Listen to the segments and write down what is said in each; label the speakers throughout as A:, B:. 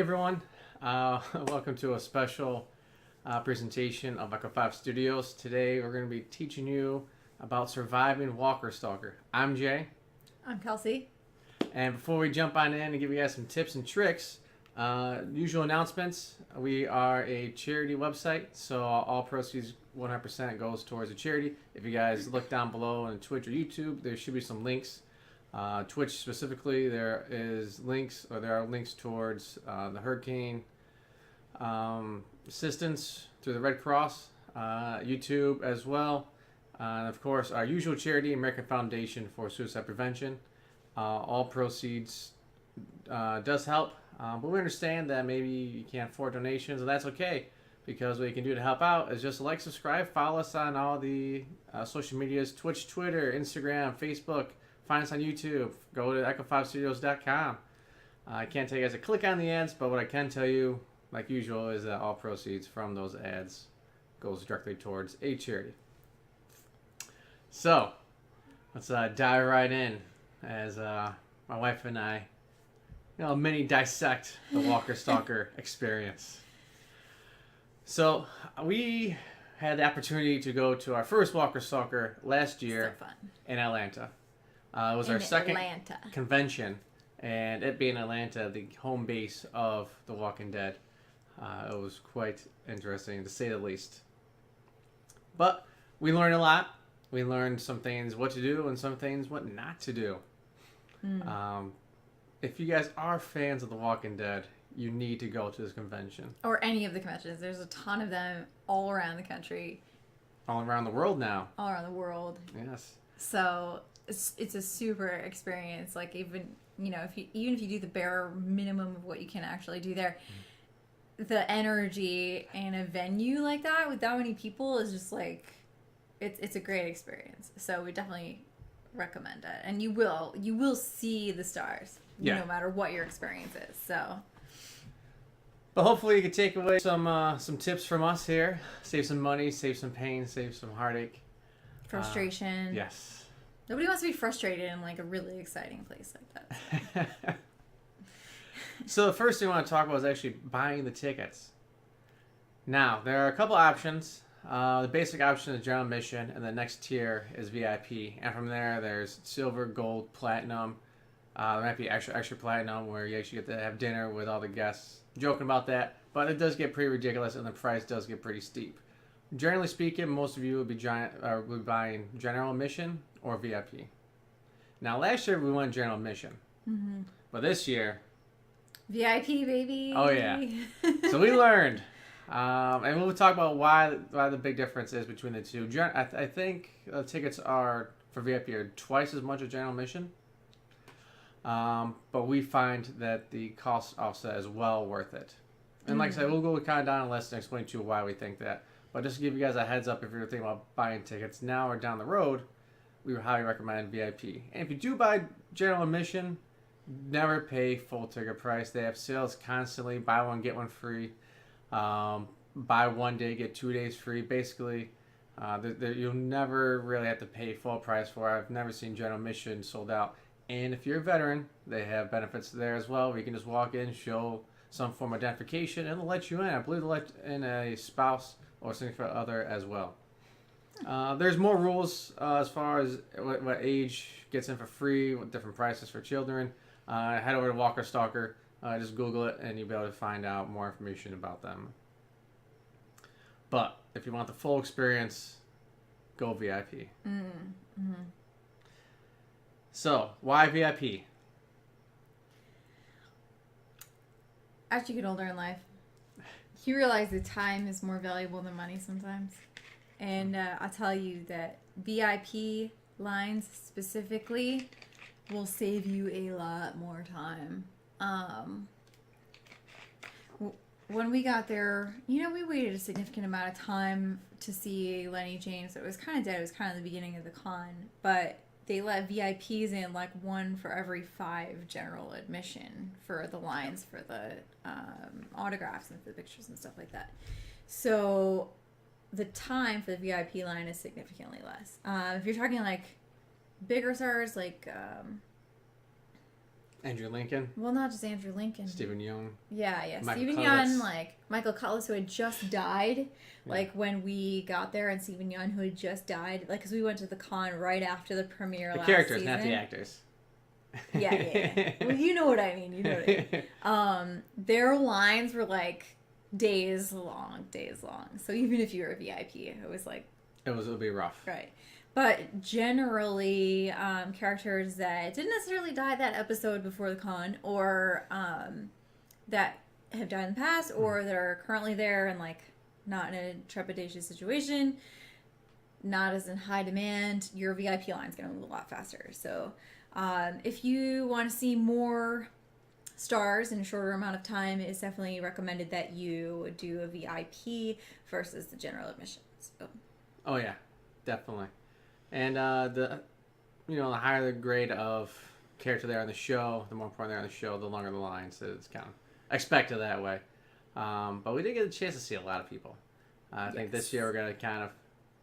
A: everyone, welcome to a special presentation of Echo 5 Studios. Today we're going to be teaching you about surviving Walker Stalker. I'm Jay.
B: I'm Kelsey.
A: And before we jump on in and give you guys some tips and tricks, usual announcements. We are a charity website, so all proceeds 100% goes towards a charity. If you guys look down below on Twitch or YouTube, there should be some links. Twitch specifically, there are links towards the hurricane assistance through the Red Cross, YouTube as well, and of course our usual charity, American Foundation for Suicide Prevention. All proceeds does help, but we understand that maybe you can't afford donations, and that's okay, because what you can do to help out is just like, subscribe, follow us on all the social medias: Twitch, Twitter, Instagram, Facebook. Find us on YouTube. Go to echo5studios.com. I can't tell you guys to click on the ads, but what I can tell you, like usual, is that all proceeds from those ads goes directly towards a charity. So, let's dive right in as my wife and I, mini dissect the Walker Stalker experience. So, we had the opportunity to go to our first Walker Stalker last year in Atlanta. It was our second convention, and it being Atlanta, the home base of The Walking Dead, it was quite interesting to say the least. But we learned a lot. We learned some things what to do and some things what not to do. If you guys are fans of The Walking Dead, you need to go to this convention.
B: Or any of the conventions. There's a ton of them all around the country.
A: All around the world now.
B: All around the world.
A: Yes.
B: So it's a super experience. Like even if you do the bare minimum of what you can actually do there, the energy in a venue like that with that many people is just like it's a great experience. So we definitely recommend it, and you will see the stars no matter what your experience is. So.
A: But hopefully you can take away some tips from us here. Save some money, save some pain, save some heartache.
B: Frustration.
A: Yes.
B: Nobody wants to be frustrated in like a really exciting place like that.
A: So the first thing I want to talk about is actually buying the tickets. Now, there are a couple options. The basic option is general admission, and the next tier is VIP. And from there, there's silver, gold, platinum. There might be extra platinum, where you actually get to have dinner with all the guests. Joking about that, but it does get pretty ridiculous, and the price does get pretty steep. Generally speaking, most of you will be buying general admission or VIP. Now, last year we went general admission, but this year,
B: VIP, baby.
A: Oh yeah. So we learned, and we'll talk about why the big difference is between the two. I think tickets are for VIP are twice as much as general admission, but we find that the cost offset is well worth it. And like I said, we'll go kind of down a list and explain to you why we think that. But just to give you guys a heads up, if you're thinking about buying tickets now or down the road, we would highly recommend VIP. And if you do buy general admission, never pay full ticket price. They have sales constantly. Buy one, get one free. Buy 1 day, get 2 days free. Basically, you'll never really have to pay full price for it. I've never seen general admission sold out. And if you're a veteran, they have benefits there as well, where you can just walk in, show some form of identification, and they'll let you in. I believe they'll let in a spouse or significant other as well. There's more rules as far as what age gets in for free, what different prices for children. Head over to Walker Stalker, just Google it, and you'll be able to find out more information about them. But if you want the full experience, go VIP. So, why VIP?
B: As you get older in life, you realize that time is more valuable than money sometimes. And I'll tell you that VIP lines specifically will save you a lot more time. When we got there, we waited a significant amount of time to see Lenny James. It was kind of dead. It was kind of the beginning of the con. But they let VIPs in, like 1 for every 5 general admission for the lines for the autographs and for the pictures and stuff like that. So the time for the VIP line is significantly less. If you're talking like bigger stars, like
A: Andrew Lincoln,
B: Well, not just Andrew Lincoln.
A: Stephen Young.
B: Yeah.
A: Michael
B: Stephen
A: Cudlitz.
B: Yeun, like Michael Cutlass, who had just died. Like when we got there, and Stephen Yeun, who had just died. Like, because we went to the con right after the premiere
A: The
B: last
A: characters,
B: season.
A: not the actors.
B: Yeah. Well, you know what I mean. You know what I mean. Their lines were like days long. So even if you were a VIP, it was like
A: It would be rough.
B: right. But generally, characters that didn't necessarily die that episode before the con, or that have died in the past, or that are currently there and like not in a trepidatious situation, not as in high demand, your VIP line's going to move a lot faster. So if you want to see more stars in a shorter amount of time, it's definitely recommended that you do a VIP versus the general admission. So.
A: Oh yeah, definitely. And the higher the grade of character they are in the show, the more important they are in the show, the longer the line. So it's kind of expected that way. But we did get a chance to see a lot of people. I think this year we're going to kind of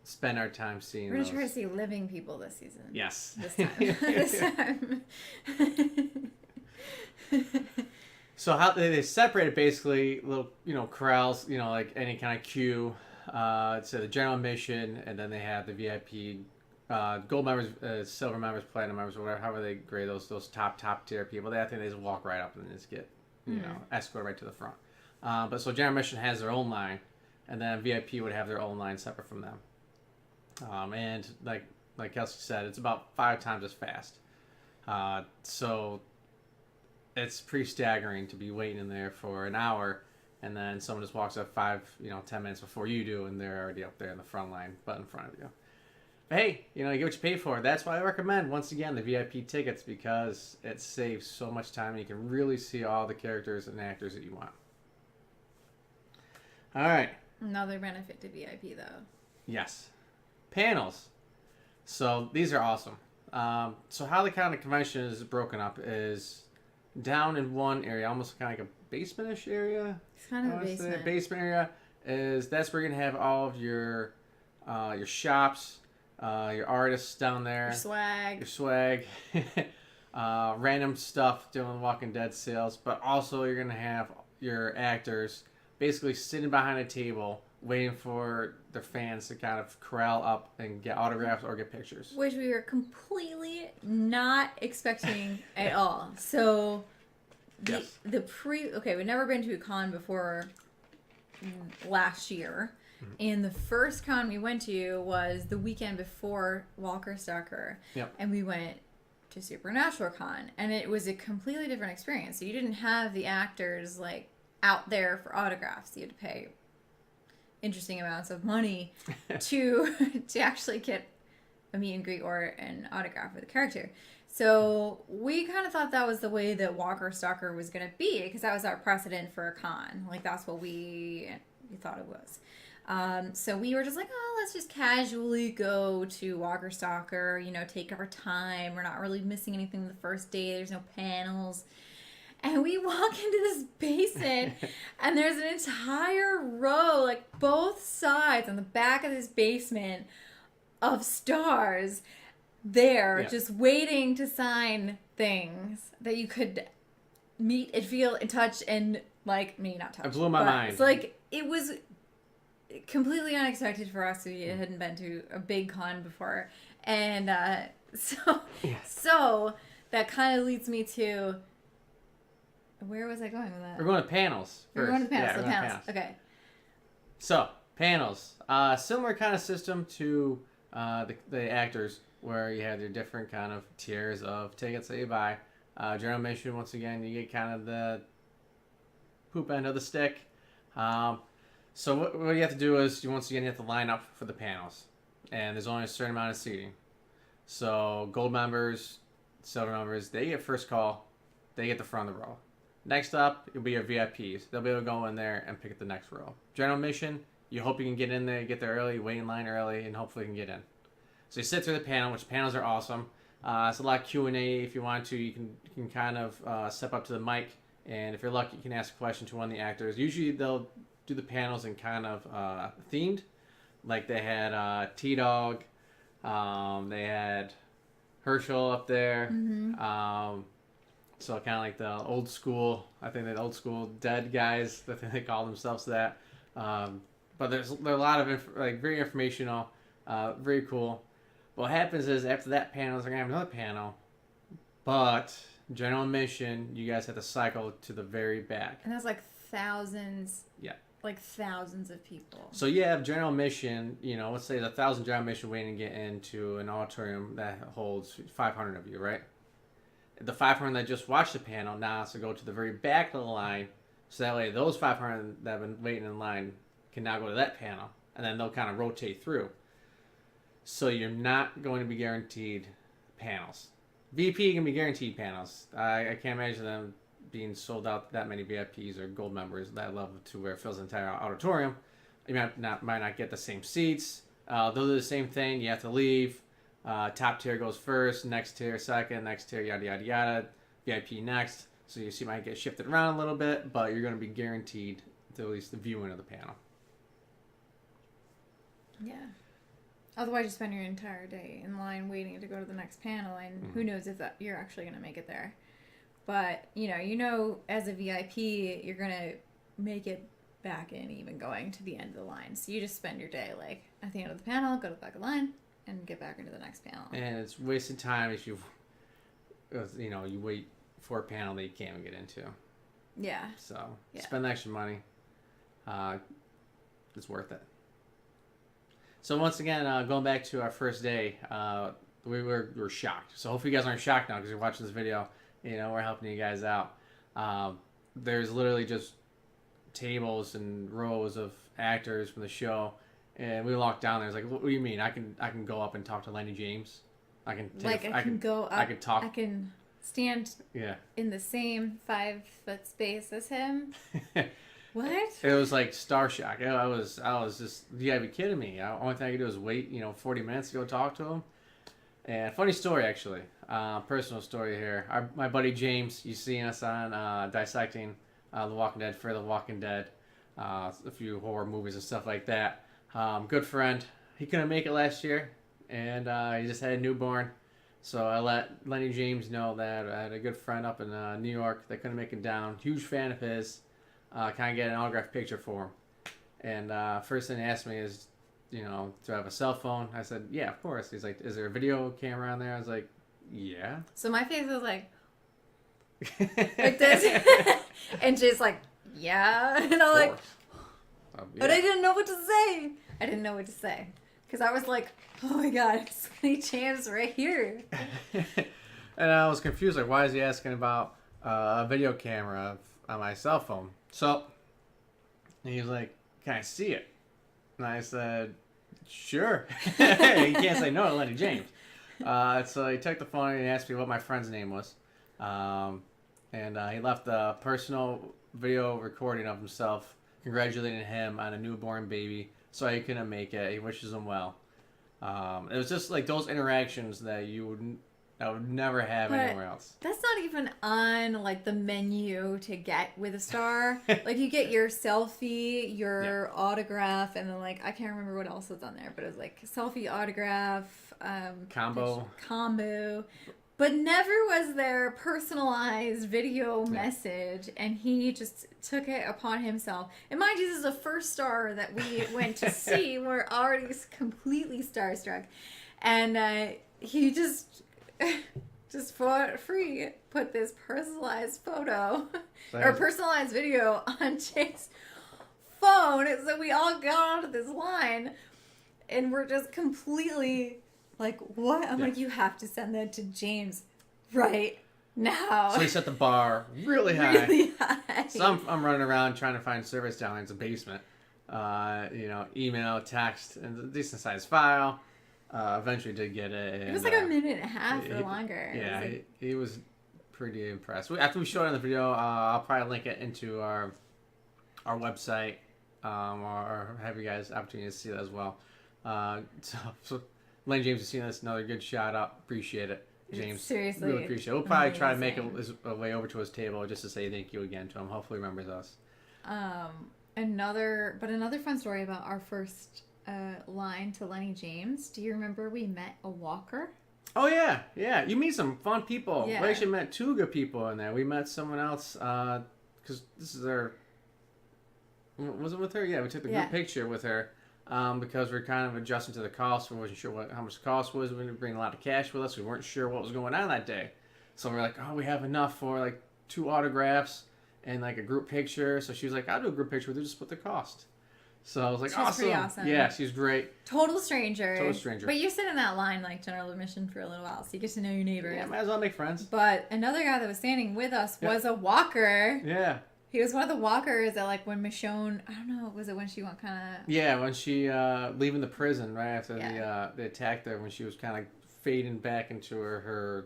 A: spend our time seeing
B: We're going to
A: those.
B: try to see living people this season.
A: Yes.
B: This time.
A: So how they separated basically little, corrals, like any kind of queue. So the general admission, and then they have the VIP, gold members, silver members, platinum members, or whatever, however they grade those top tier people. I think they just walk right up and just get, escorted right to the front. But so general admission has their own line, and then VIP would have their own line separate from them. And like Kelsey said, it's about 5 times as fast. So it's pretty staggering to be waiting in there for an hour, and then someone just walks up 10 minutes before you do, and they're already up there in the front line, but in front of you. But hey, you get what you pay for. That's why I recommend, once again, the VIP tickets, because it saves so much time, and you can really see all the characters and actors that you want. All right.
B: Another benefit to VIP, though.
A: Yes. Panels. So these are awesome. So how the kind of convention is broken up is down in one area, almost kind of like a basement-ish area.
B: It's kind of a basement.
A: Basement area that's where you're gonna have all of your shops, your artists down there, your swag, random stuff doing Walking Dead sales, but also you're gonna have your actors basically sitting behind a table waiting for their fans to kind of corral up and get autographs or get pictures.
B: Which we were completely not expecting at all. So, we've never been to a con before last year. Mm-hmm. And the first con we went to was the weekend before Walker Stalker.
A: Yep.
B: And we went to Supernatural Con. And it was a completely different experience. So you didn't have the actors like out there for autographs. You had to pay interesting amounts of money to actually get a meet and greet or an autograph with a character. So we kind of thought that was the way that Walker Stalker was going to be, because that was our precedent for a con. Like, that's what we thought it was. So we were just like, let's just casually go to Walker Stalker, take our time. We're not really missing anything the first day. There's no panels. And we walk into this basement, and there's an entire row, like both sides on the back of this basement, of stars there, just waiting to sign things that you could meet and feel and touch and, like, maybe not touch.
A: It blew my mind.
B: It's like, it was completely unexpected for us who hadn't been to a big con before. And so that kind of leads me to... Where was I going with that?
A: We're going to panels first.
B: We're going to panels.
A: Yeah,
B: panels. Okay.
A: So, panels. Similar kind of system to the actors, where you have your different kind of tiers of tickets that you buy. General admission, once again, you get kind of the poop end of the stick. So what you have to do is, you have to line up for the panels. And there's only a certain amount of seating. So, gold members, silver members, they get first call. They get the front of the row. Next up, it'll be your VIPs. They'll be able to go in there and pick up the next row. General admission, you hope you can get in there, get there early, wait in line early, and hopefully you can get in. So you sit through the panel, which panels are awesome. It's a lot of Q&A. If you want to, you can kind of step up to the mic, and if you're lucky, you can ask a question to one of the actors. Usually they'll do the panels in kind of themed. Like they had T-Dog, they had Herschel up there.
B: Mm-hmm.
A: So kind of like the old school, I think the old school dead guys, I think they call themselves that. But there are a lot of very informational, very cool. What happens is after that panel, they're gonna have another panel, but general admission, you guys have to cycle to the very back.
B: And that's like thousands.
A: Yeah.
B: Like thousands of people.
A: So you have general admission, let's say there's 1,000 general admission waiting to get into an auditorium that holds 500 of you, right? The 500 that just watched the panel now has to go to the very back of the line, so that way those 500 that have been waiting in line can now go to that panel, and then they'll kind of rotate through. So you're not going to be guaranteed panels. VP can be guaranteed panels. I can't imagine them being sold out that many VIPs or gold members that level to where it fills the entire auditorium. You might not get the same seats. They'll do the same thing. You have to leave. Top tier goes first, next tier second, next tier yada yada yada. VIP next. So you might get shifted around a little bit, but you're going to be guaranteed to at least the viewing of the panel.
B: Yeah. Otherwise, you spend your entire day in line waiting to go to the next panel, and who knows if you're actually going to make it there. But, as a VIP, you're going to make it back in even going to the end of the line. So you just spend your day, like, at the end of the panel, go to the back of the line, and get back into the next panel. And
A: it's wasted time if you wait for a panel that you can't even get into.
B: Yeah.
A: So, spend the extra money. It's worth it. So once again, going back to our first day, we were shocked. So hopefully you guys aren't shocked now because you're watching this video. We're helping you guys out. There's literally just tables and rows of actors from the show, and we walked down there. It's like, what do you mean? I can go up and talk to Lenny James. I can
B: go up.
A: I can talk.
B: I can stand.
A: Yeah.
B: In the same 5-foot space as him. What?
A: It was like star shock. I was just, you gotta be kidding me. The only thing I could do is wait, 40 minutes to go talk to him. And funny story, actually. Personal story here. My buddy James, you seen us on dissecting The Walking Dead, for The Walking Dead, a few horror movies and stuff like that. Good friend. He couldn't make it last year, and he just had a newborn. So I let Lenny James know that I had a good friend up in New York that couldn't make it down. Huge fan of his. Can I get an autographed picture for him? And first thing he asked me is, do I have a cell phone? I said, yeah, of course. He's like, is there a video camera on there? I was like, yeah.
B: So my face was like this. And she's like, yeah. And I'm like, yeah. But I didn't know what to say. Because I was like, oh my God, it's Lenny James right here.
A: And I was confused. Like, why is he asking about a video camera on my cell phone? So he was like, can I see it? And I said, sure. You can't say no to Lenny James. So he took the phone and he asked me what my friend's name was. And he left a personal video recording of himself congratulating him on a newborn baby. So he couldn't make it. He wishes him well. It was just like those interactions that I would never have anywhere else.
B: That's not even on like the menu to get with a star. Like you get your selfie, your autograph, and then like I can't remember what else was on there, but it was like selfie, autograph, combo. But never was there personalized video message, and he just took it upon himself. And mind you, this is the first star that we went to see. We're already completely starstruck, and he just for free put this personalized photo or personalized video on Jake's phone. So we all got onto this line, and we're just completely like, what? I'm like, you have to send that to James right now.
A: So he set the bar really high.
B: Really high.
A: So I'm running around trying to find service down in the basement. Email, text, and a decent sized file. Eventually did get it. And,
B: it was like a minute and a half or longer.
A: Yeah, he was pretty impressed. After we showed it in the video, I'll probably link it into our website, or have you guys opportunity to see that as well. So Lane James has seen this. Another good shout out. Appreciate it, James.
B: Seriously,
A: really appreciate it. We'll probably try to make a way over to his table just to say thank you again to him. Hopefully he remembers us.
B: Another fun story about our first line to Lenny James. Do you remember we met a walker?
A: Oh yeah, yeah. You meet some fun people.
B: Yeah.
A: We actually met two good people in there. We met someone else because this is our. Was it with her? Yeah, we took the group picture with her because we're kind of adjusting to the cost. We wasn't sure how much the cost was. We didn't bring a lot of cash with us. We weren't sure what was going on that day. So we're like, oh, we have enough for like 2 autographs and like a group picture. So she was like, I'll do a group picture with you, just split the cost. So I was like,
B: She's pretty awesome.
A: Yeah, she's great.
B: Total stranger.
A: Total stranger.
B: But you sit in that line like general admission for a little while, so you get to know your neighbors.
A: Yeah, might as well make friends.
B: But another guy that was standing with us was a walker.
A: Yeah.
B: He was one of the walkers that, like, when Michonne, I don't know, was it when she went kind of...
A: Yeah, when she, leaving the prison right after they attacked her, when she was kind of fading back into her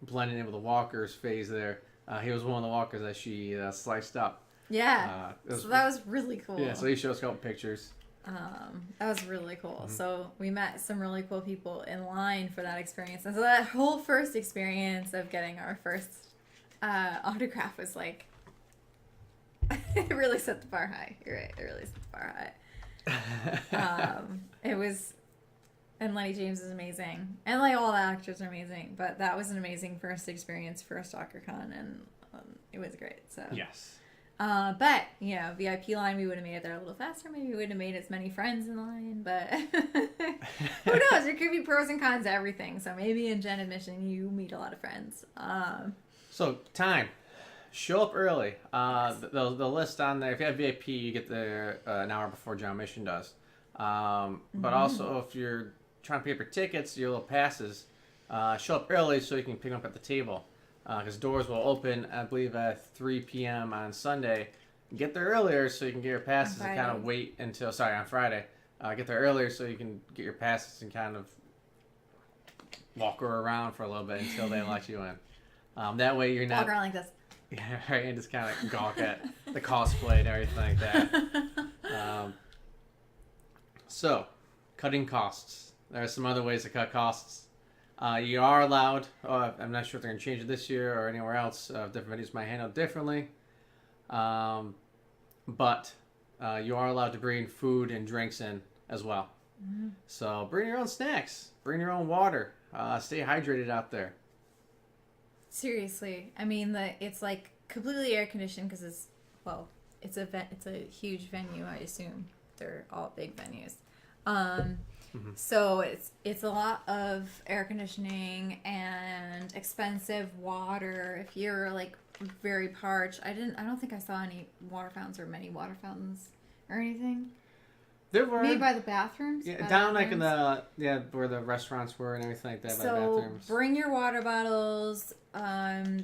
A: blending in with the walkers phase there. He was one of the walkers that she sliced up.
B: Yeah, so that was really cool.
A: Yeah, so he showed us a couple pictures.
B: That was really cool. Mm-hmm. So we met some really cool people in line for that experience. And so that whole first experience of getting our first autograph was like, it really set the bar high. You're right, it really set the bar high. It was, and Lenny James is amazing. And like all the actors are amazing. But that was an amazing first experience for a Stalker Con, and it was great. So
A: yes.
B: But, you know, VIP line, we would have made it there a little faster. Maybe we wouldn't have made as many friends in line, but who knows? There could be pros and cons to everything. So maybe in gen admission, you meet a lot of friends.
A: So, time. Show up early. The list on there, if you have VIP, you get there an hour before general admission does. But also, if you're trying to pay for tickets, your little passes, show up early so you can pick them up at the table. Because doors will open, I believe, at 3 p.m. on Sunday. Get there earlier so you can get your passes and kind of wait until... Sorry, on Friday. Get there earlier so you can get your passes and kind of walk around for a little bit until they let you in. That way you're not...
B: Walk around like this.
A: Yeah, right, and just kind of gawk at the cosplay and everything like that. So, cutting costs. There are some other ways to cut costs. You are allowed, I'm not sure if they're going to change it this year or anywhere else, different venues might handle it differently, but you are allowed to bring food and drinks in as well. Mm-hmm. So bring your own snacks, bring your own water, stay hydrated out there.
B: Seriously, I mean, it's like completely air conditioned because it's a huge venue, I assume. They're all big venues. Mm-hmm. So it's a lot of air conditioning and expensive water. If you're like very parched, I don't think I saw any water fountains or many water fountains or anything.
A: There were
B: maybe by the bathrooms.
A: Yeah, down like in the where the restaurants were and everything like that.
B: So
A: by the bathrooms.
B: Bring your water bottles.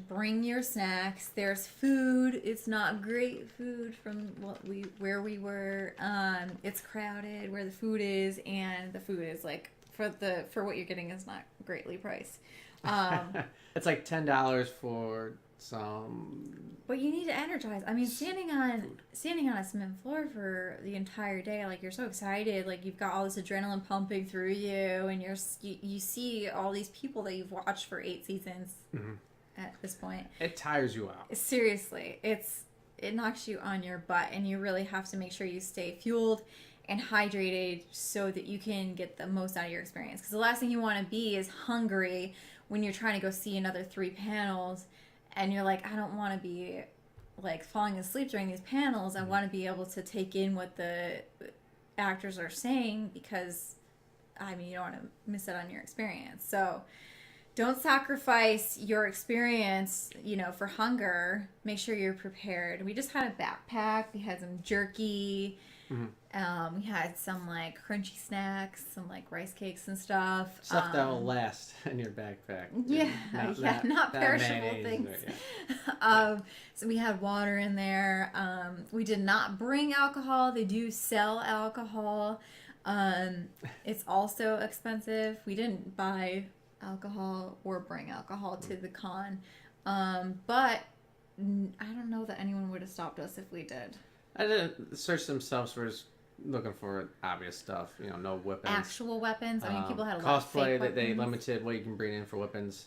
B: Bring your snacks. There's food. It's not great food from where we were. It's crowded where the food is, and the food is like for what you're getting is not greatly priced.
A: It's like $10 for some.
B: But you need to energize. I mean, standing on a cement floor for the entire day, like you're so excited, like you've got all this adrenaline pumping through you, and you see all these people that you've watched for 8 seasons at this point.
A: It tires you out.
B: Seriously, it knocks you on your butt, and you really have to make sure you stay fueled and hydrated so that you can get the most out of your experience. Because the last thing you want to be is hungry when you're trying to go see another 3 panels. And you're like, I don't want to be like falling asleep during these panels. I want to be able to take in what the actors are saying because, I mean, you don't want to miss out on your experience. So don't sacrifice your experience, for hunger. Make sure you're prepared. We just had a backpack. We had some jerky. Mm-hmm. We had some like crunchy snacks, some like rice cakes and stuff.
A: Stuff that will last in your backpack.
B: Yeah, not perishable things. So we had water in there. We did not bring alcohol. They do sell alcohol. It's also expensive. We didn't buy alcohol or bring alcohol to the con. But I don't know that anyone would have stopped us if we did.
A: I didn't search themselves for just looking for obvious stuff, no weapons.
B: Actual weapons? I mean, people had a lot of fake
A: cosplay that
B: weapons.
A: they limited what you can bring in for weapons.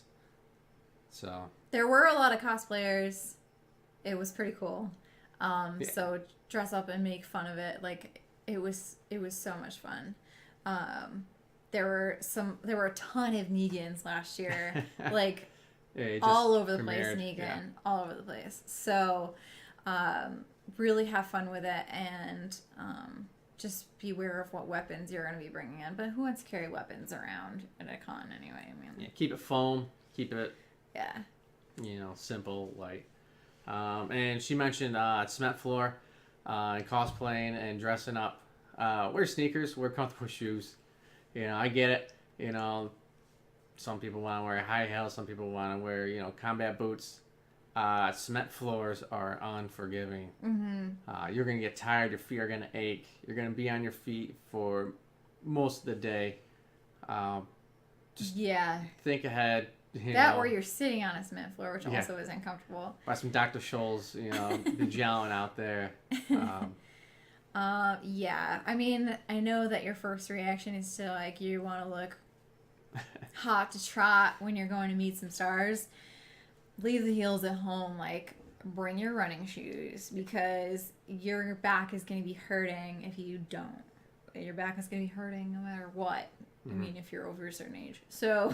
A: So
B: there were a lot of cosplayers. It was pretty cool. So dress up and make fun of it. Like it was so much fun. there were a ton of Negans last year, like
A: Yeah, it just
B: all over the place.
A: premiered,
B: Negan,
A: yeah.
B: all over the place. So, really have fun with it, and just beware of what weapons you're going to be bringing in. But who wants to carry weapons around at a con anyway? I mean,
A: Yeah, keep it foam. Keep it,
B: yeah.
A: simple, light. And she mentioned cement floor, and cosplaying and dressing up. Wear sneakers. Wear comfortable shoes. I get it. Some people want to wear high heels. Some people want to wear, combat boots. Cement floors are unforgiving.
B: Mm-hmm.
A: You're going to get tired. Your feet are going to ache. You're going to be on your feet for most of the day. Just
B: Yeah.
A: think ahead.
B: Or you're sitting on a cement floor, which also is uncomfortable.
A: Buy some Dr. Scholl's, the gelling out there.
B: Yeah. I mean, I know that your first reaction is to, like, you want to look hot to trot when you're going to meet some stars. Leave the heels at home. Like, bring your running shoes, because your back is going to be hurting if you don't. Your back is going to be hurting no matter what. I mean, if you're over a certain age. So,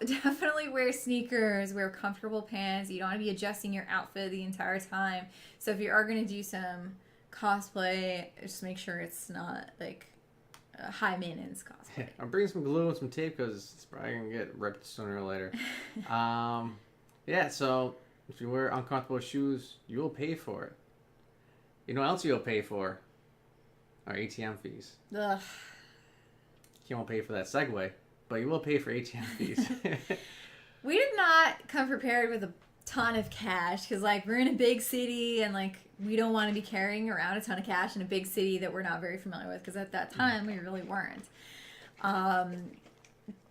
B: definitely wear sneakers, wear comfortable pants. You don't want to be adjusting your outfit the entire time. So if you are going to do some cosplay, just make sure it's not like a high maintenance cosplay.
A: I'm bringing some glue and some tape because it's probably going to get ripped sooner or later. So if you wear uncomfortable shoes, you will pay for it. You know what else you'll pay for? Our ATM fees.
B: Ugh.
A: You won't pay for that Segway, but you will pay for ATM fees.
B: We did not come prepared with a ton of cash because, like, we're in a big city and, like, we don't want to be carrying around a ton of cash in a big city that we're not very familiar with, because at that time we really weren't.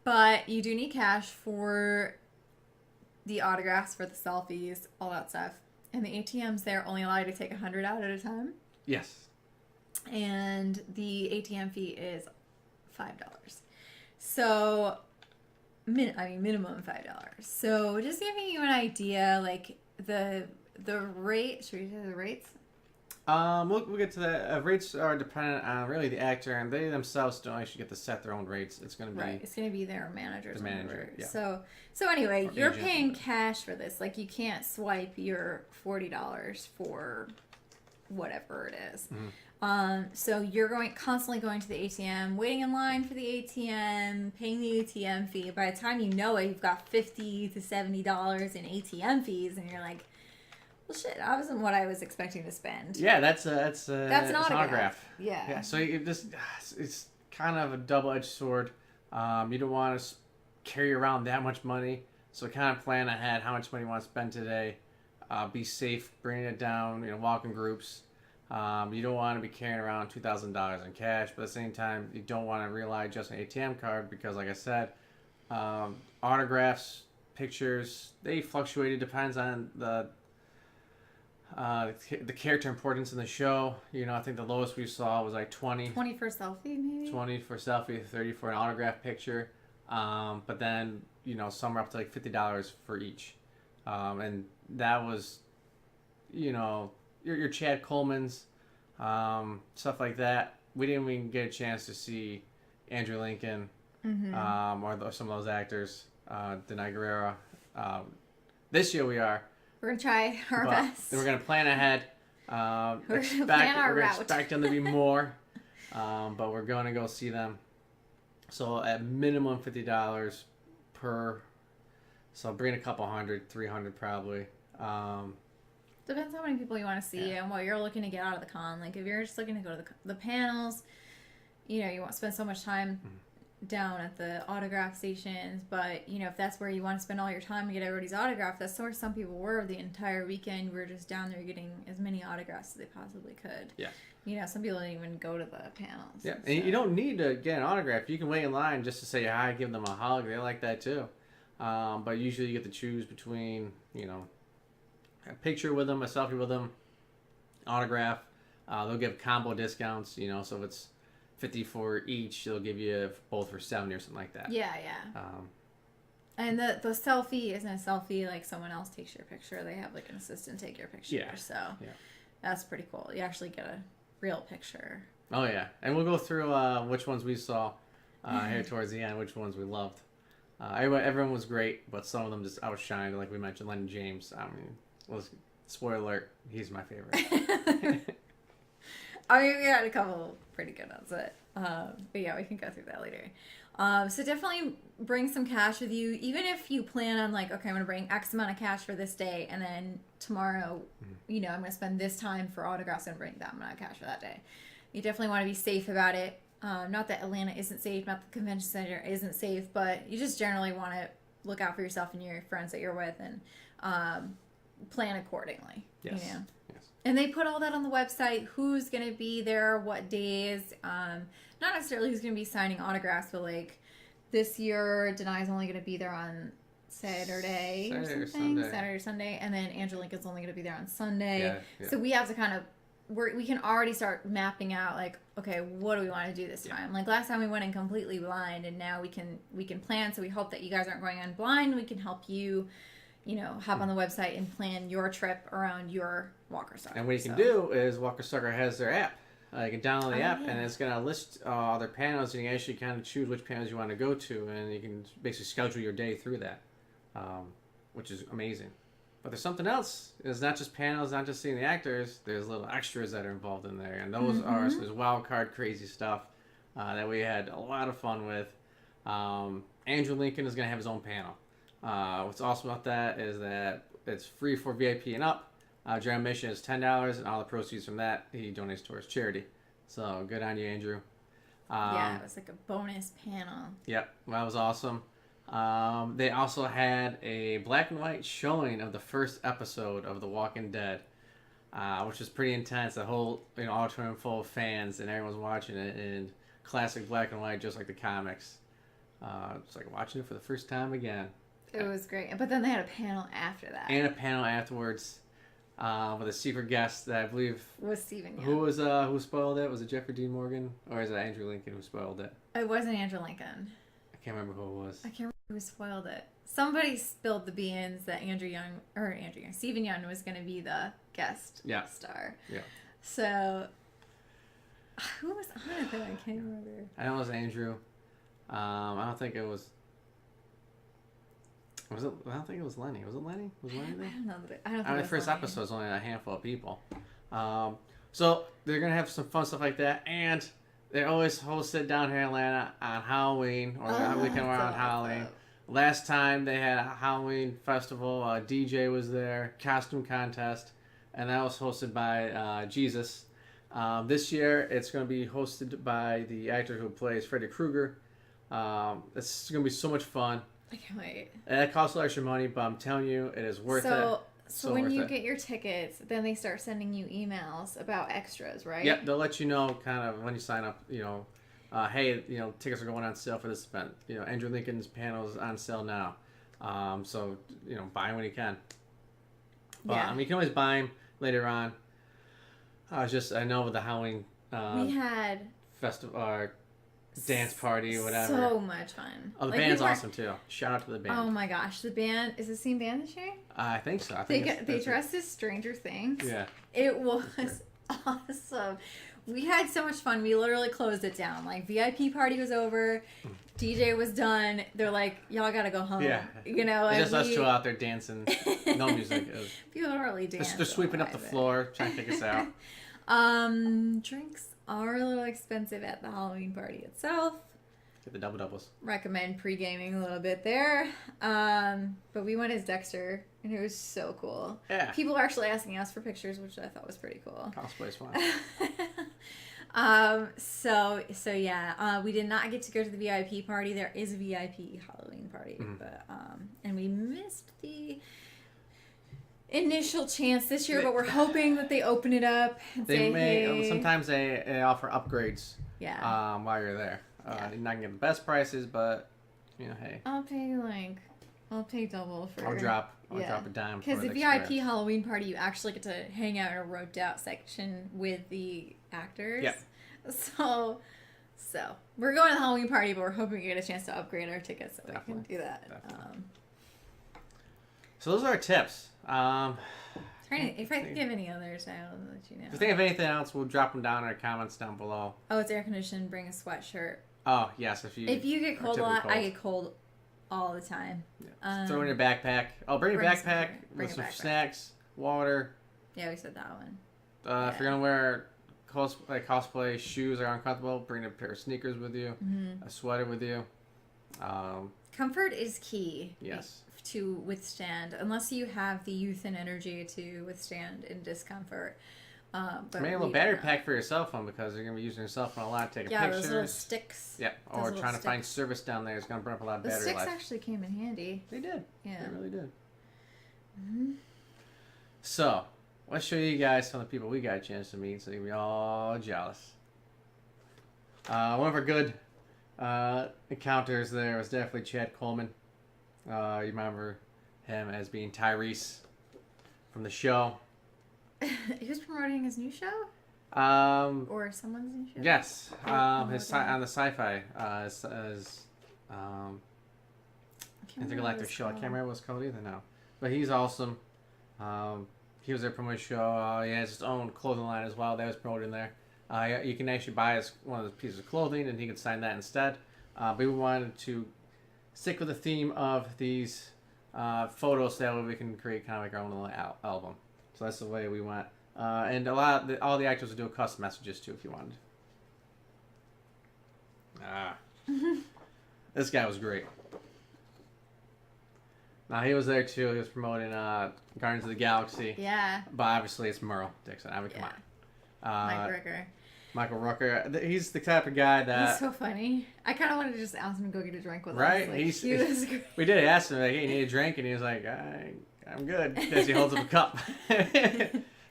B: But you do need cash for the autographs, for the selfies, all that stuff. And the ATMs there only allow you to take 100 out at a time.
A: Yes.
B: And the ATM fee is $5. So, minimum $5. So, just giving you an idea, like, the rate. Should we do the rates?
A: We'll get to that. Rates are dependent on really the actor, and they themselves don't actually get to set their own rates. It's going to be
B: right. It's going to be their manager's
A: the manager. Yeah.
B: So anyway,
A: or
B: you're
A: agent,
B: paying cash for this. Like, you can't swipe your $40 for whatever it is. So you're constantly going to the ATM, waiting in line for the ATM, paying the ATM fee. By the time you know it, you've got $50 to $70 in ATM fees, and you're like, well, shit, that wasn't what I was expecting to spend.
A: Yeah, that's an
B: autograph. Yeah.
A: Yeah. So it's kind of a double-edged sword. You don't want to carry around that much money, so kind of plan ahead how much money you want to spend today. Be safe, bringing it down. Walk in groups. You don't want to be carrying around $2,000 in cash, but at the same time, you don't want to rely just on an ATM card because, like I said, autographs, pictures, they fluctuate. It depends on the character importance in the show. I think the lowest we saw was like 20.
B: 20 for a selfie, maybe?
A: 20 for a selfie, 30 for an autograph picture. But then, some are up to like $50 for each. And that was, your Chad Coleman's, stuff like that. We didn't even get a chance to see Andrew Lincoln, or some of those actors, Denai Guerrero. This year we are.
B: We're gonna try our best.
A: We're gonna plan ahead.
B: We're gonna plan our route.
A: Expect them to be more, but we're gonna go see them. So at minimum $50 per. So bring a couple hundred, 300 probably.
B: Depends how many people you want to see and what you're looking to get out of the con. Like, if you're just looking to go to the panels, you won't spend so much time down at the autograph stations. But, if that's where you want to spend all your time to get everybody's autograph, that's where some people were the entire weekend. We were just down there getting as many autographs as they possibly could. Yeah. Some people didn't even go to the panels.
A: Yeah, and you don't need to get an autograph. You can wait in line just to say hi, give them a hug. They like that too. But usually you get to choose between, a picture with them, a selfie with them, autograph. They'll give combo discounts, so if it's 50 for each, they'll give you both for 70 or something like that.
B: Yeah. And the selfie isn't a selfie like someone else takes your picture. They have like an assistant take your picture.
A: Yeah.
B: So that's pretty cool. You actually get a real picture.
A: Oh yeah, and we'll go through which ones we saw here towards the end, which ones we loved. Everyone was great, but some of them just outshined. Like we mentioned, Lenny James. I mean, spoiler alert, he's my favorite.
B: I mean, we had a couple pretty good ones, but yeah, we can go through that later. So definitely bring some cash with you, even if you plan on like, okay, I'm going to bring X amount of cash for this day, and then tomorrow, I'm going to spend this time for autographs and bring that amount of cash for that day. You definitely want to be safe about it. Not that Atlanta isn't safe, not the convention center isn't safe, but you just generally want to look out for yourself and your friends that you're with and plan accordingly.
A: Yes.
B: You know?
A: Yes.
B: And they put all that on the website, who's going to be there, what days. Not necessarily who's going to be signing autographs, but like this year, Denai's only going to be there on Saturday or something. Saturday or Sunday. And then Andrew Lincoln's only going to be there on Sunday. Yeah. So we have to kind of, we can already start mapping out like, okay, what do we want to do this time? Like last time we went in completely blind, and now we can plan. So we hope that you guys aren't going in blind. We can help you, hop on the website and plan your trip around your Walker Stalker.
A: And what you can do is Walker Stalker has their app. You can download the app, and it's going to list all their panels, and you can actually kind of choose which panels you want to go to, and you can basically schedule your day through that, which is amazing. But there's something else. It's not just panels, not just seeing the actors. There's little extras that are involved in there, and those are there's wild card crazy stuff that we had a lot of fun with. Andrew Lincoln is going to have his own panel. What's awesome about that is that it's free for VIP and up. General admission is $10, and all the proceeds from that he donates towards charity. So good on you, Andrew.
B: Yeah, it was like a bonus panel.
A: Yep, that was awesome. They also had a black and white showing of the first episode of The Walking Dead, which was pretty intense. The whole auditorium full of fans, and everyone's watching it in classic black and white, just like the comics. It's like watching it for the first time again.
B: It was great, but then they had a panel after that.
A: And a panel afterwards. With a secret guest that I believe
B: was Stephen Young.
A: Who spoiled it? Was it Jeffrey Dean Morgan, or is it Andrew Lincoln who spoiled it?
B: It wasn't Andrew Lincoln.
A: I can't remember who it was.
B: I can't remember who spoiled it. Somebody spilled the beans that Stephen Young was going to be the guest star. Yeah. So who was on it though? I can't remember.
A: I know it was Andrew. I don't think it was. Was it? I don't think it was Lenny. Was it Lenny? Was Lenny there?
B: I don't know.
A: The first episode was only a handful of people. So they're gonna have some fun stuff like that, and they always host it down here in Atlanta on Halloween or the weekend around Halloween. Last time they had a Halloween festival. DJ was there, costume contest, and that was hosted by Jesus. This year it's going to be hosted by the actor who plays Freddy Krueger. It's going to be so much fun.
B: I can't wait.
A: It costs a little extra money, but I'm telling you, it is worth it.
B: So when you get your tickets, then they start sending you emails about extras, right?
A: Yep, they'll let you know kind of when you sign up, hey, tickets are going on sale for this event. Andrew Lincoln's panel is on sale now. So, buy them when you can. But, you can always buy them later on. I know with the Halloween
B: we had
A: festival dance party or whatever.
B: So much fun.
A: Oh, the band's awesome too. Shout out to the band.
B: Oh my gosh, the band is the same band this year?
A: I think so.
B: They dressed as Stranger Things.
A: Yeah.
B: It was awesome. We had so much fun. We literally closed it down. Like VIP party was over, DJ was done. They're like, y'all gotta go home.
A: Yeah.
B: It's
A: just us two out there dancing. No music.
B: People don't really dance.
A: They're sweeping up the floor, trying to kick us out.
B: Drinks are a little expensive at the Halloween party itself.
A: Get the double-doubles.
B: Recommend pre-gaming a little bit there. But we went as Dexter, and it was so cool.
A: Yeah.
B: People are actually asking us for pictures, which I thought was pretty cool.
A: Cosplay's fun.
B: So yeah, we did not get to go to the VIP party. There is a VIP Halloween party, but and we missed the initial chance this year, but we're hoping that they open it up. And
A: sometimes they offer upgrades.
B: Yeah.
A: While you're there, you're not gonna get the best prices, but hey.
B: I'll pay double for.
A: I'll drop a dime.
B: Because the VIP Halloween party, you actually get to hang out in a roped out section with the actors.
A: Yeah.
B: So we're going to the Halloween party, but we're hoping to get a chance to upgrade our tickets so we can do that.
A: So those are our tips.
B: If I think of any others, I'll let you know.
A: If you think of anything else, we'll drop them down in the comments down below.
B: Oh, it's air conditioned. Bring a sweatshirt.
A: Oh, yes. If you
B: get cold a lot, I get cold all the time.
A: Yeah. Throw in your backpack. Oh, bring your backpack with some snacks, water.
B: Yeah, we said that one.
A: If you're going to wear cosplay shoes that are uncomfortable, bring a pair of sneakers with you, a sweater with you.
B: Comfort is key.
A: Yes.
B: To withstand, unless you have the youth and energy to withstand in discomfort. But
A: maybe a little battery pack for your cell phone, because you're going to be using your cell phone a lot, taking pictures.
B: Yeah, those little sticks.
A: Yeah, or trying to find service down there is going to burn up a lot of battery life.
B: The sticks actually came in handy.
A: They did.
B: Yeah.
A: They really did. So, let's show you guys some of the people we got a chance to meet, so you'll be all jealous. One of our good encounters there was definitely Chad Coleman. You remember him as being Tyrese from the show.
B: He was promoting his new show? Or someone's new show?
A: Yes. On the Sci-Fi Intergalactic show. I can't remember what it's called either now. But he's awesome. He was there promoting the show. He has his own clothing line as well. That was promoted in there. You can actually buy one of the pieces of clothing, and he can sign that instead. But we wanted to stick with the theme of these photos, so that way we can create kind of like our own little album. So that's the way we went. And all the actors will do custom messages too if you wanted. This guy was great. Now he was there too. He was promoting Guardians of the Galaxy.
B: Yeah.
A: But obviously it's Merle Dixon. I mean, come on. Michael Rooker. He's the type of guy that...
B: He's so funny. I kind of wanted to just ask him to go get a drink with us.
A: Right?
B: Like, he was great.
A: We did ask him, like, hey, you need a drink? And he was like, I'm good. Because he holds up a cup.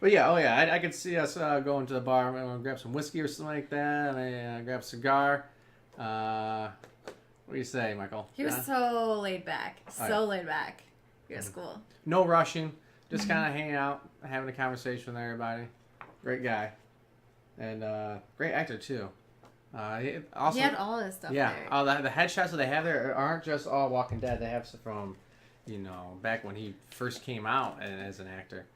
A: But yeah, I could see us going to the bar and grab some whiskey or something like that. And grab a cigar. What do you say, Michael?
B: He was so laid back. Laid back. He was cool.
A: No rushing. Just kind of hanging out, having a conversation with everybody. Great guy. And great actor too. He
B: had all this stuff there.
A: All the headshots that they have there aren't just all Walking Dead. They have some from, back when he first came out as an actor.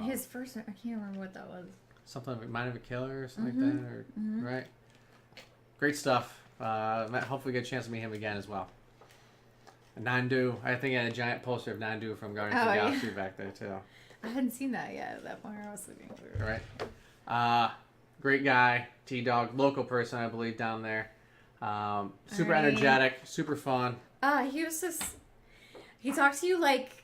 B: His first, I can't remember what that was.
A: Something like Mind of a Killer or something like that, right? Great stuff. Hopefully we get a chance to meet him again as well. Nandu, I think he had a giant poster of Nandu from Guardians of the Galaxy back there too.
B: I hadn't seen that yet at that point. I was sleeping.
A: Right. Great guy, T-Dog, local person, I believe, down there. Super energetic, super fun.
B: He was just... He talked to you like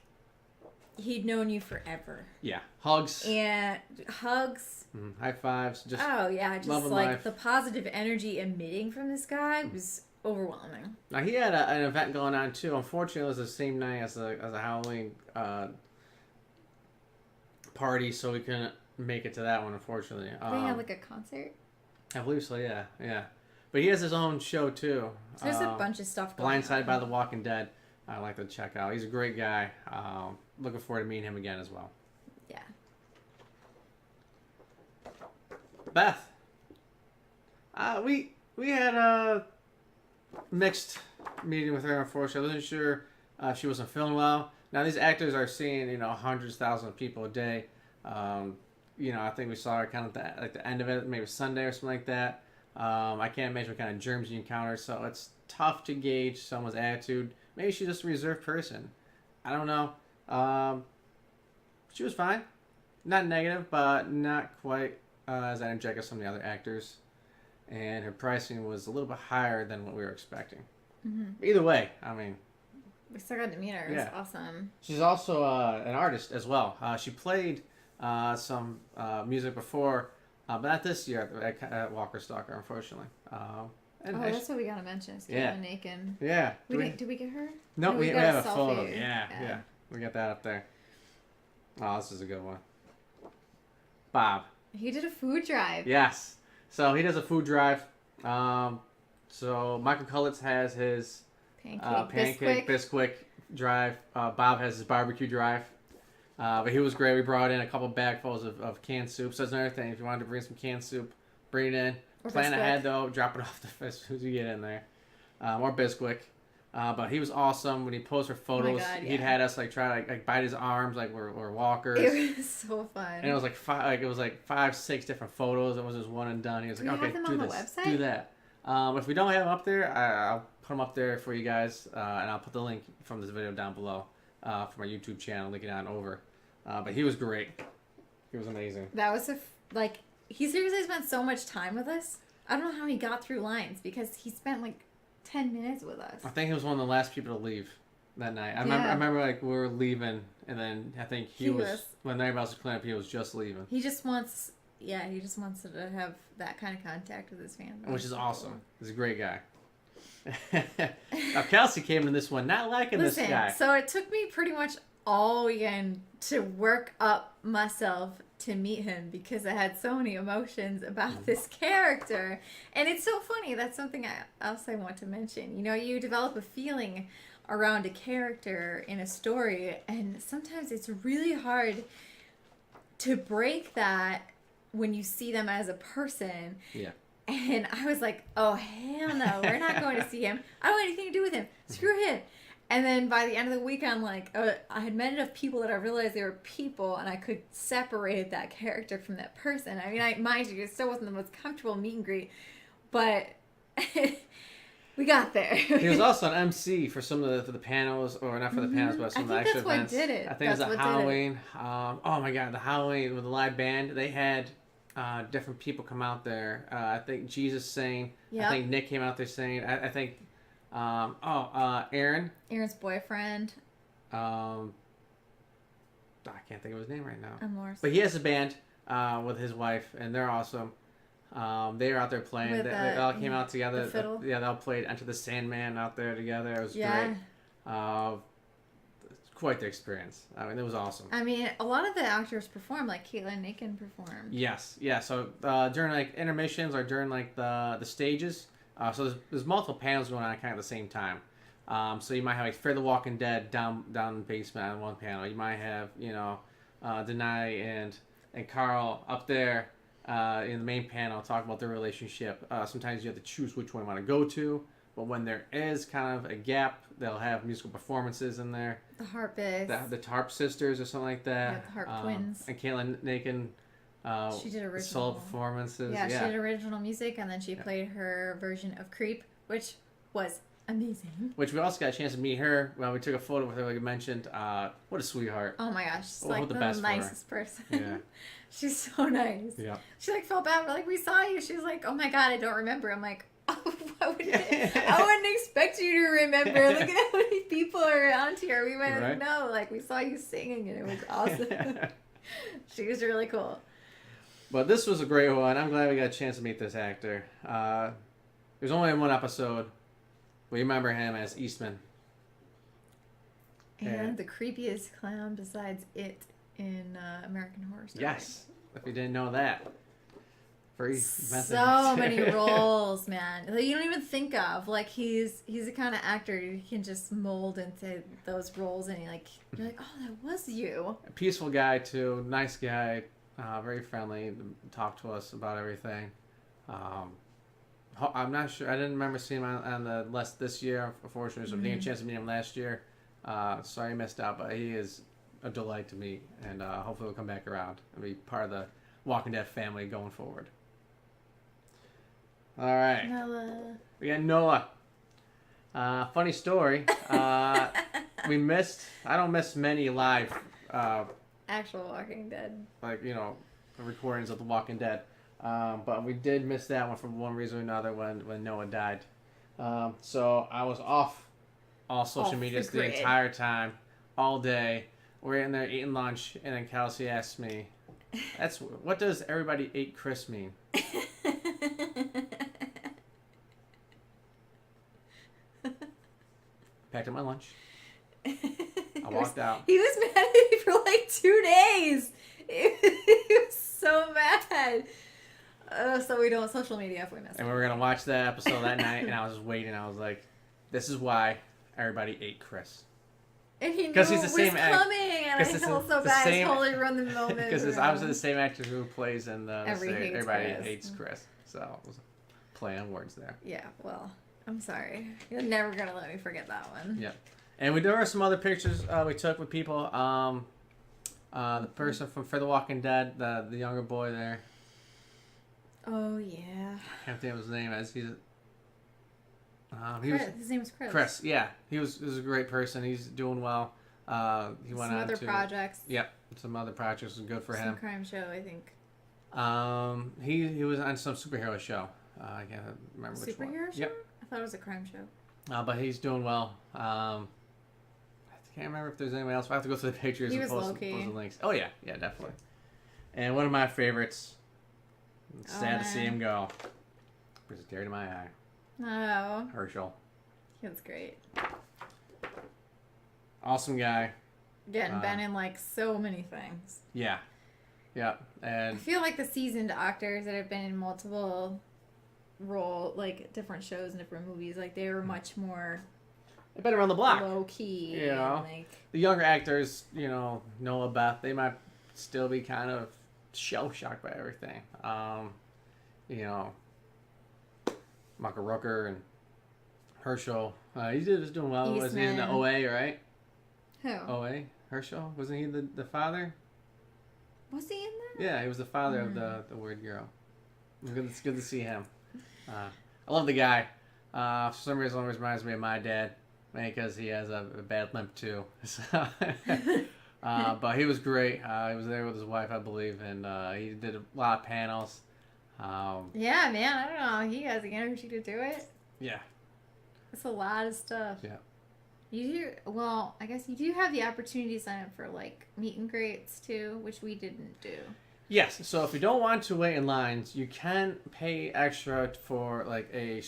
B: he'd known you forever.
A: Yeah. Hugs.
B: And hugs.
A: High fives. Just
B: just like life. The positive energy emitting from this guy was overwhelming.
A: Now, he had an event going on, too. Unfortunately, it was the same night as a Halloween party, so we couldn't make it to that one, unfortunately.
B: They had like a concert?
A: I believe so, yeah. But he has his own show too.
B: So there's a bunch of stuff going
A: Blindsided by the Walking Dead. I'd like to check out. He's a great guy. Looking forward to meeting him again as well.
B: Yeah.
A: Beth. We had a mixed meeting with her, unfortunately. I wasn't sure she wasn't feeling well. Now these actors are seeing, hundreds of thousands of people a day. I think we saw her kind of at the end of it, maybe Sunday or something like that. I can't imagine what kind of germs you encounter, so it's tough to gauge someone's attitude. Maybe she's just a reserved person. I don't know. She was fine. Not negative, but not quite as energetic as some of the other actors. And her pricing was a little bit higher than what we were expecting. Either way, I mean...
B: We still got to meet her. It was awesome.
A: She's also an artist as well. She played... some music before, but not this year at Walker Stalker, unfortunately.
B: That's what we gotta mention. Caitlin Aiken.
A: Yeah.
B: Did we get her?
A: No, we have a photo. Yeah. We got that up there. Oh, this is a good one. Bob.
B: He did a food drive.
A: Yes. So he does a food drive. So Michael Cullitz has his pancake Bisquick drive. Bob has his barbecue drive. But he was great. We brought in a couple bagfuls of canned soup. So that's another thing. If you wanted to bring some canned soup, bring it in. Plan ahead, though. Drop it off as soon as you get in there. Or Bisquick. But he was awesome when he posed for photos.
B: God,
A: He'd
B: yeah.
A: had us like try to like bite his arms like we're walkers.
B: It was so fun.
A: And it was like five, 6 different photos. It was just one and done. He was
B: Do
A: like,
B: we
A: okay,
B: have them
A: do
B: on the
A: this,
B: website?
A: do that. If we don't have them up there, I'll put them up there for you guys, and I'll put the link from this video down below for my YouTube channel, link it on over. But he was great. He was amazing.
B: That was he seriously spent so much time with us. I don't know how he got through lines because he spent like 10 minutes with us.
A: I think he was one of the last people to leave that night. I
B: Yeah.
A: remember like we were leaving, and then I think he was when everybody else was cleaning up. He was just leaving.
B: He just wants to have that kind of contact with his family,
A: which is awesome. He's a great guy. Now Kelsey came to this one not liking this guy.
B: So it took me pretty much all weekend to work up myself to meet him because I had so many emotions about this character. And it's so funny. That's something else I want to mention. You know, you develop a feeling around a character in a story, and sometimes it's really hard to break that when you see them as a person.
A: Yeah.
B: And I was like, oh, hell no, we're not going to see him. I don't want anything to do with him. Screw him. And then by the end of the week, I'm like, I had met enough people that I realized they were people, and I could separate that character from that person. I mean, mind you, it still wasn't the most comfortable meet and greet, but we got there.
A: He was also an MC for some of the panels, or not for the panels, but some of the actual events.
B: I think that's what did it.
A: I think it was a Halloween. Oh my God, the Halloween with the live band. They had different people come out there. I think Jesus sang. Yep. I think Nick came out there singing. I think. Aaron.
B: Aaron's boyfriend.
A: I can't think of his name right now.
B: I'm lost.
A: But he has a band with his wife, and they're awesome. They were out there playing. They all came out together.
B: The fiddle.
A: They all played Enter the Sandman out there together. It was great. Quite the experience. I mean, it was awesome.
B: I mean, a lot of the actors performed, like Caitlin Nakin performed.
A: Yes, yeah. So during like intermissions or during like the stages, so there's multiple panels going on kind of at the same time. So you might have like Fear the Walking Dead down the basement on one panel. You might have Denai and Carl up there in the main panel talk about their relationship. Sometimes you have to choose which one you want to go to. But when there is kind of a gap, they'll have musical performances in there.
B: The Harpists.
A: The Tarp Sisters or something like that.
B: Yeah, the Harp Twins.
A: And Caitlin Nakin.
B: She did original
A: solo performances.
B: Yeah, she did original music, and then she played her version of Creep, which was amazing.
A: Which we also got a chance to meet her when we took a photo with her, like I mentioned. What a sweetheart.
B: Oh my gosh, she's like the nicest person.
A: Yeah.
B: She's so nice.
A: Yeah.
B: She like felt bad. We're like, we saw you. She's like, oh my God, I don't remember. I'm like, oh, I wouldn't expect you to remember. Look at how many people are around here. We might not know. Like, we saw you singing, and it was awesome. She was really cool.
A: But this was a great one. I'm glad we got a chance to meet this actor. There's only one episode. We remember him as Eastman.
B: And the creepiest clown besides it in American Horror Story.
A: Yes, if you didn't know that.
B: So many roles, man. That you don't even think of. Like he's the kind of actor you can just mold into those roles, and you're like, oh, that was you.
A: A peaceful guy too, nice guy, very friendly. Talked to us about everything. I'm not sure. I didn't remember seeing him on the list this year, unfortunately. So I didn't get a chance to meet him last year. Sorry I missed out, but he is a delight to meet, and hopefully he'll come back around and be part of the Walking Dead family going forward. All right.
B: Noah.
A: We got Noah. Funny story. I don't miss many live.
B: Actual Walking Dead.
A: Recordings of The Walking Dead. But we did miss that one for one reason or another when Noah died. So I was off all social media the entire time, all day. We're in there eating lunch, and then Kelsey asked me, what does everybody ate Chris mean? Packed up my lunch. I walked out.
B: He was mad at me for like 2 days. He was so mad. So we don't social media if we miss it.
A: And we were going to watch that episode that night, and I was just waiting. I was like, this is why everybody ate Chris.
B: And he knew it was coming, and I felt so bad. I totally ruined the moment.
A: Because it's obviously the same actor who plays in the
B: Everybody
A: Hates Chris. So it was a play on words there.
B: Yeah, well, I'm sorry. You're never gonna let me forget that one.
A: Yeah. And there were some other pictures we took with people. The person from For the Walking Dead, the younger boy there.
B: Oh yeah.
A: I can't think of his name.
B: His name was Chris.
A: Chris, yeah, he was a great person. He's doing well. He went
B: some
A: on
B: other
A: to
B: projects.
A: Yep, some other projects was good for him.
B: Some crime show, I think.
A: He was on some superhero show. I can't remember which one.
B: Superhero show?
A: Yep.
B: I thought it was a crime show.
A: But he's doing well. I can't remember if there's anyone else. I have to go through the pictures
B: He
A: and
B: was
A: post
B: low-key.
A: the links. Oh yeah, definitely. And one of my favorites. It's sad to see him go. Brings a tear to my eye.
B: Oh.
A: Herschel.
B: He was great.
A: Awesome guy.
B: Getting been in like so many things.
A: Yeah. Yeah. And
B: I feel like the seasoned actors that have been in multiple different shows and different movies, like they were much more
A: they've been around the block.
B: low key.
A: You know, the younger actors, Noah, Beth, they might still be kind of shell shocked by everything. Michael Rooker and Herschel. Was doing well. Was he in the OA, right?
B: Who?
A: OA? Herschel? Wasn't he the father?
B: Was he in there?
A: Yeah, he was the father of the weird girl. It's good to see him. I love the guy. For some reason, always reminds me of my dad. Maybe because he has a bad limp too. So, but he was great. He was there with his wife, I believe, and he did a lot of panels.
B: Yeah, man. I don't know how he has the energy to do it.
A: Yeah.
B: It's a lot of stuff.
A: Yeah.
B: I guess you do have the opportunity to sign up for like meet and greets too, which we didn't do.
A: Yes. So if you don't want to wait in lines, you can pay extra for like a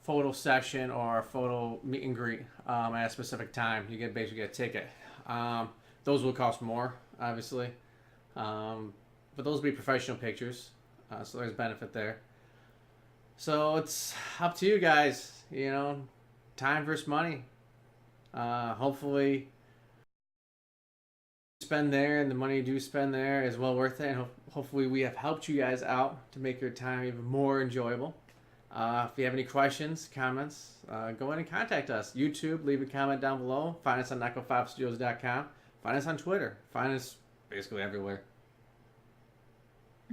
A: photo session or a photo meet and greet at a specific time. You get basically a ticket. Those will cost more, obviously, but those will be professional pictures, so there's benefit there. So it's up to you guys. Time versus money. Hopefully spend there and the money you do spend there is well worth it, and hopefully we have helped you guys out to make your time even more enjoyable. If you have any questions, comments, go in and contact us. YouTube, leave a comment down below. Find us on echo5studios.com. Find us on Twitter. Find us basically everywhere.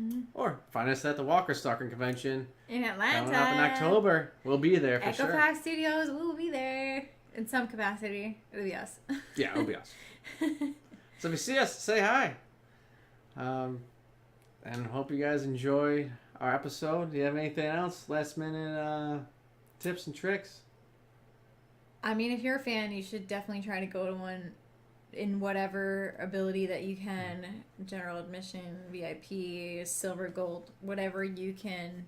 B: Mm-hmm.
A: Or find us at the Walker Stalker Convention
B: in Atlanta.
A: Coming up in October. We'll be there for sure.
B: Echo 5 Studios will be there in some capacity. It'll be us.
A: Yeah, it'll be us. So if you see us, say hi. And hope you guys enjoy our episode. Do you have anything else? Last minute tips and tricks?
B: I mean, if you're a fan, you should definitely try to go to one in whatever ability that you can. General admission, VIP, silver, gold, whatever you can.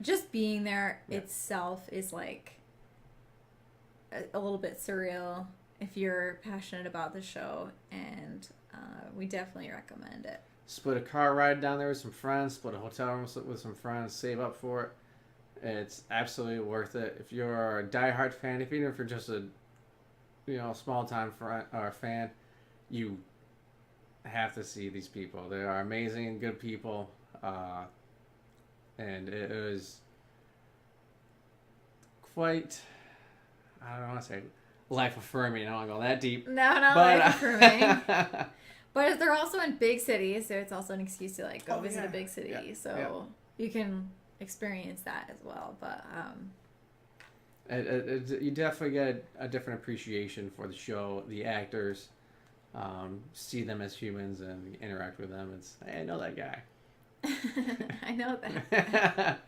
B: Just being there itself is like a little bit surreal if you're passionate about the show, and we definitely recommend it.
A: Split a car ride down there with some friends, split a hotel room with some friends, save up for it. It's absolutely worth it. If you're a diehard fan, even if you're just a small time fan, you have to see these people. They are amazing, good people, and it was quite, I don't want to say life affirming. I don't want to go that deep.
B: No, life affirming. But they're also in big cities, so it's also an excuse to go visit a big city. So you can experience that as well. But
A: you definitely get a different appreciation for the show, the actors, see them as humans and interact with them. Hey, I know that guy.
B: I know that.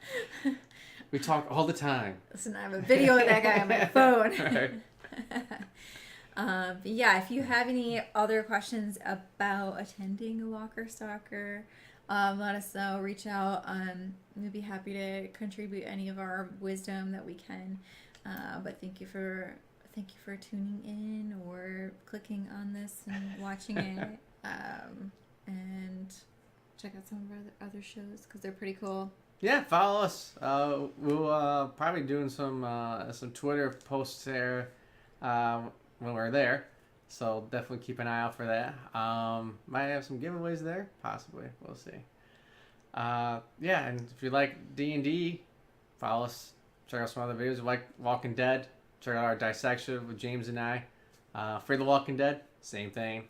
A: We talk all the time.
B: Listen, I have a video of that guy on my phone.
A: Right.
B: But yeah, if you have any other questions about attending a Walker Stalker, let us know. Reach out. We'd be happy to contribute any of our wisdom that we can. But thank you for tuning in or clicking on this and watching it. And check out some of our other shows because they're pretty cool.
A: Yeah, follow us. We'll probably doing some Twitter posts there when we're there, so definitely keep an eye out for that. Might have some giveaways there, possibly. We'll see. And if you like D&D, follow us. Check out some other videos. If you like Walking Dead, check out our dissection with James and I. Fear the Walking Dead, same thing.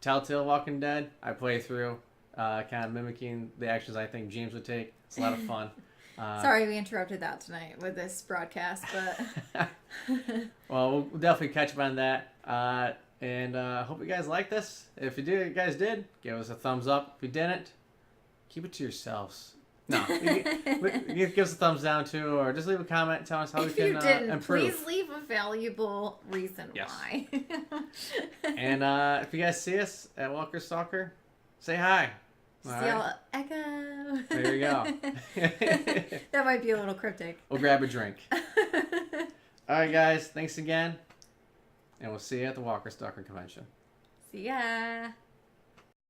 A: Telltale Walking Dead, I play through, kind of mimicking the actions I think James would take. It's a lot of fun.
B: Sorry we interrupted that tonight with this broadcast, but...
A: Well, we'll definitely catch up on that. And hope you guys like this. If you guys did, give us a thumbs up. If you didn't, keep it to yourselves. No, give us a thumbs down too, or just leave a comment. Tell us how we can improve.
B: Please leave a valuable reason why.
A: And if you guys see us at Walker Stalker, say hi.
B: Echo.
A: There you go.
B: That might be a little cryptic.
A: We'll grab a drink. All right, guys. Thanks again, and we'll see you at the Walker Stalker convention.
B: See ya.